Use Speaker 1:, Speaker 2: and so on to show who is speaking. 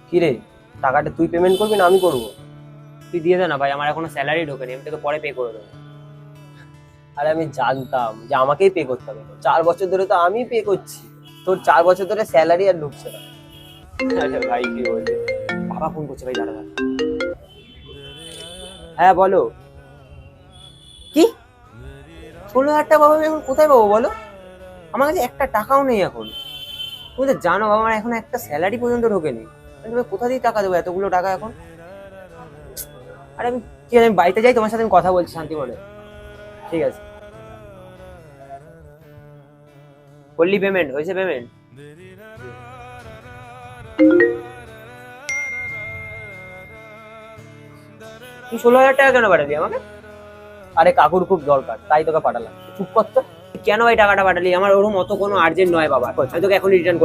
Speaker 1: কি রে, টাকাটা তুই পেমেন্ট করবি না আমি করবো?
Speaker 2: তুই দিয়ে দে না ভাই, আমার এখনো স্যালারি ঢোকেনি, আমি তোকে পরে পে করে দেবো।
Speaker 1: আরে আমি জানতাম যে আমাকেই পে করতে হবে, 4 বছর ধরে তো আমি পে করছি, তোর 4 বছর ধরে স্যালারি আর ঢুকছে না।
Speaker 2: আরে ভাই কি বলছে, বাবা ফোন করছে ভাই, দাঁড়া দাঁড়া।
Speaker 1: হ্যাঁ বলো। কি 16,000 টাকা বাবা আমি এখন কোথায় পাবো বলো? আমার কাছে একটা টাকাও নেই এখন। তুমি তো জানো বাবা, আমার এখন একটা স্যালারি পর্যন্ত ঢোকেনি। আমি তোমায় কোথা দিয়ে টাকা দেবো এতগুলো টাকা এখন? আরে আমি কি জানি, আমি বাড়িতে যাই, তোমার সাথে আমি কথা বলছি শান্তি মনে। ঠিক আছে, করলি পেমেন্ট? হয়েছে পেমেন্ট? তুই 16,000 টাকা কেন পাঠালি আমাকে? আরে কাকুর খুব দরকার তাই তোকে পাঠালাম। চুপ কর তো। কেন ভাই টাকাটা পাঠালি? আমার ওরকম অত কোনো আর্জেন্ট নয় বাবা, আমি তোকে এখন রিটার্ন